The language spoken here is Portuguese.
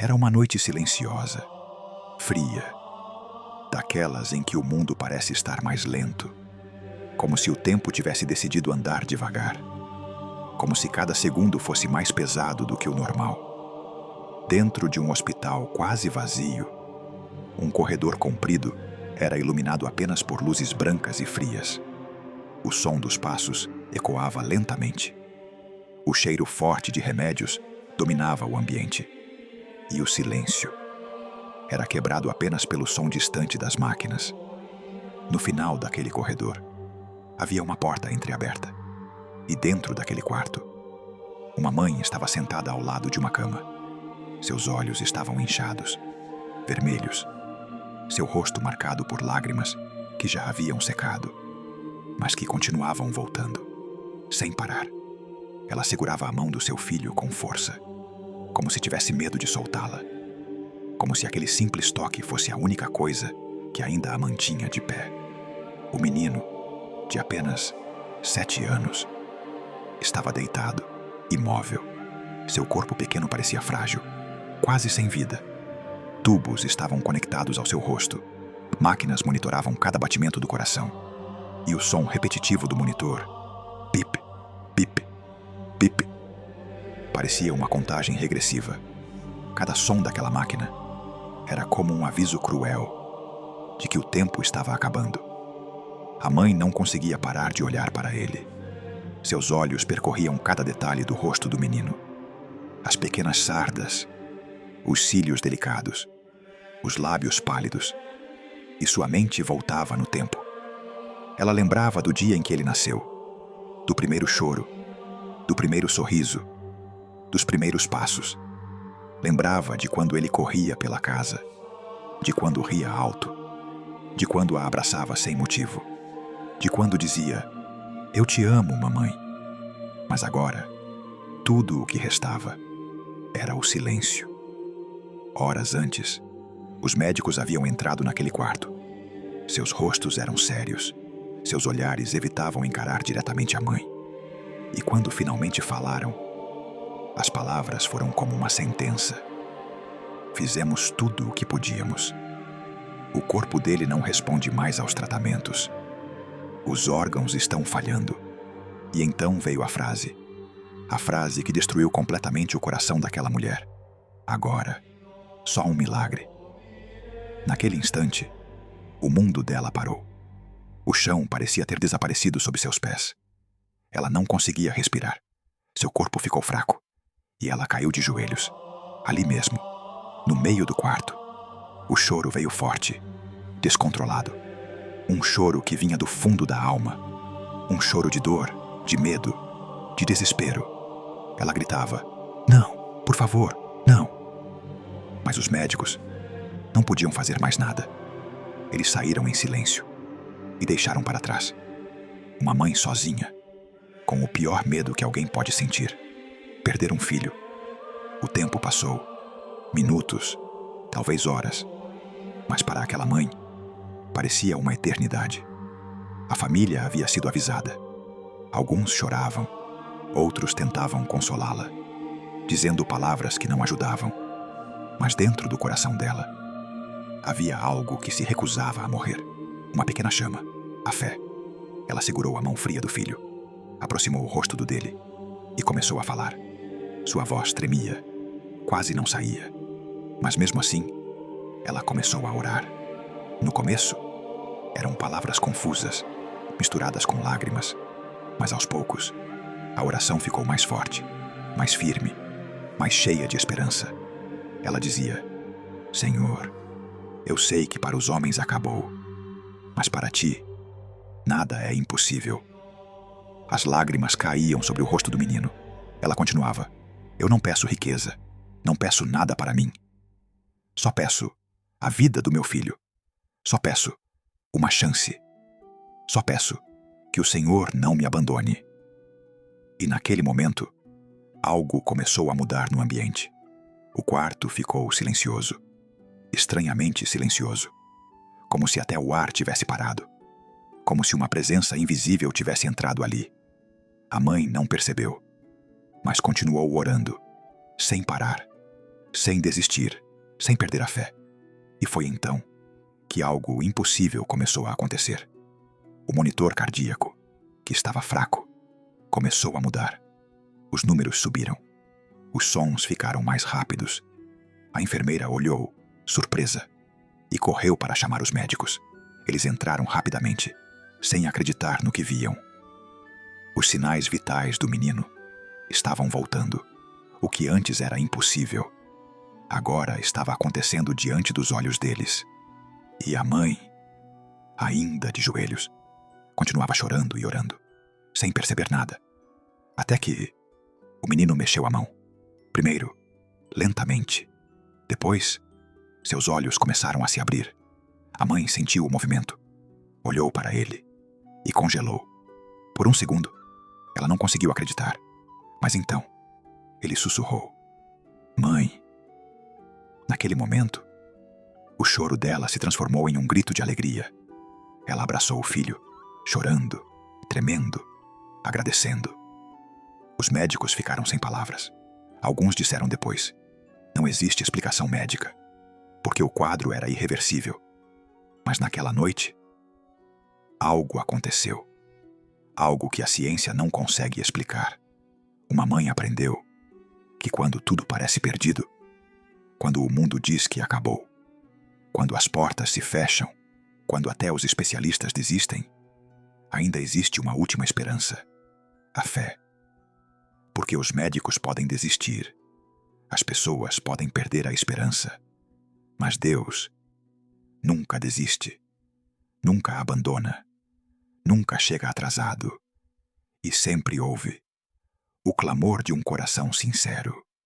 Era uma noite silenciosa, fria, daquelas em que o mundo parece estar mais lento, como se o tempo tivesse decidido andar devagar, como se cada segundo fosse mais pesado do que o normal. Dentro de um hospital quase vazio, um corredor comprido era iluminado apenas por luzes brancas e frias. O som dos passos ecoava lentamente. O cheiro forte de remédios dominava o ambiente. E o silêncio era quebrado apenas pelo som distante das máquinas. No final daquele corredor, havia uma porta entreaberta. E dentro daquele quarto, uma mãe estava sentada ao lado de uma cama. Seus olhos estavam inchados, vermelhos, seu rosto marcado por lágrimas que já haviam secado, mas que continuavam voltando, sem parar. Ela segurava a mão do seu filho com força, como se tivesse medo de soltá-la, como se aquele simples toque fosse a única coisa que ainda a mantinha de pé. O menino, de apenas 7 anos, estava deitado, imóvel. Seu corpo pequeno parecia frágil, quase sem vida. Tubos estavam conectados ao seu rosto. Máquinas monitoravam cada batimento do coração. E o som repetitivo do monitor, pip, pip, pip, parecia uma contagem regressiva. Cada som daquela máquina era como um aviso cruel de que o tempo estava acabando. A mãe não conseguia parar de olhar para ele. Seus olhos percorriam cada detalhe do rosto do menino. As pequenas sardas, os cílios delicados, os lábios pálidos, e sua mente voltava no tempo. Ela lembrava do dia em que ele nasceu, do primeiro choro, do primeiro sorriso, dos primeiros passos. Lembrava de quando ele corria pela casa, de quando ria alto, de quando a abraçava sem motivo, de quando dizia: "Eu te amo, mamãe." Mas agora, tudo o que restava era o silêncio. Horas antes, os médicos haviam entrado naquele quarto. Seus rostos eram sérios. Seus olhares evitavam encarar diretamente a mãe. E quando finalmente falaram, as palavras foram como uma sentença. Fizemos tudo o que podíamos. O corpo dele não responde mais aos tratamentos. Os órgãos estão falhando. E então veio a frase que destruiu completamente o coração daquela mulher. Agora, só um milagre. Naquele instante, o mundo dela parou. O chão parecia ter desaparecido sob seus pés. Ela não conseguia respirar. Seu corpo ficou fraco. E ela caiu de joelhos, ali mesmo, no meio do quarto. O choro veio forte, descontrolado. Um choro que vinha do fundo da alma. Um choro de dor, de medo, de desespero. Ela gritava: "Não, por favor, não." Mas os médicos não podiam fazer mais nada. Eles saíram em silêncio e deixaram para trás uma mãe sozinha, com o pior medo que alguém pode sentir: perder um filho. O tempo passou, minutos, talvez horas, mas para aquela mãe, parecia uma eternidade. A família havia sido avisada. Alguns choravam, outros tentavam consolá-la, dizendo palavras que não ajudavam. Mas dentro do coração dela, havia algo que se recusava a morrer. Uma pequena chama, a fé. Ela segurou a mão fria do filho, aproximou o rosto do dele e começou a falar. Sua voz tremia, quase não saía. Mas mesmo assim, ela começou a orar. No começo, eram palavras confusas, misturadas com lágrimas. Mas aos poucos, a oração ficou mais forte, mais firme, mais cheia de esperança. Ela dizia: "Senhor, eu sei que para os homens acabou, mas para ti, nada é impossível." As lágrimas caíam sobre o rosto do menino. Ela continuava: "Eu não peço riqueza, não peço nada para mim. Só peço a vida do meu filho. Só peço uma chance. Só peço que o Senhor não me abandone." E naquele momento, algo começou a mudar no ambiente. O quarto ficou silencioso, estranhamente silencioso, como se até o ar tivesse parado, como se uma presença invisível tivesse entrado ali. A mãe não percebeu, mas continuou orando, sem parar. sem desistir, sem perder a fé. E foi então que algo impossível começou a acontecer. O monitor cardíaco, que estava fraco, começou a mudar. Os números subiram. Os sons ficaram mais rápidos. A enfermeira olhou, surpresa, e correu para chamar os médicos. Eles entraram rapidamente, sem acreditar no que viam. Os sinais vitais do menino estavam voltando. O que antes era impossível, agora estava acontecendo diante dos olhos deles. E a mãe, ainda de joelhos, continuava chorando e orando, sem perceber nada. Até que o menino mexeu a mão. Primeiro, lentamente. Depois, seus olhos começaram a se abrir. A mãe sentiu o movimento, olhou para ele e congelou. Por um segundo, ela não conseguiu acreditar. Mas então, ele sussurrou: "Mãe." Naquele momento, o choro dela se transformou em um grito de alegria. Ela abraçou o filho, chorando, tremendo, agradecendo. Os médicos ficaram sem palavras. Alguns disseram depois: "Não existe explicação médica, porque o quadro era irreversível." Mas naquela noite, algo aconteceu. Algo que a ciência não consegue explicar. Uma mãe aprendeu que quando tudo parece perdido, quando o mundo diz que acabou, quando as portas se fecham, quando até os especialistas desistem, ainda existe uma última esperança: a fé. Porque os médicos podem desistir, as pessoas podem perder a esperança, mas Deus nunca desiste, nunca abandona, nunca chega atrasado e sempre ouve o clamor de um coração sincero.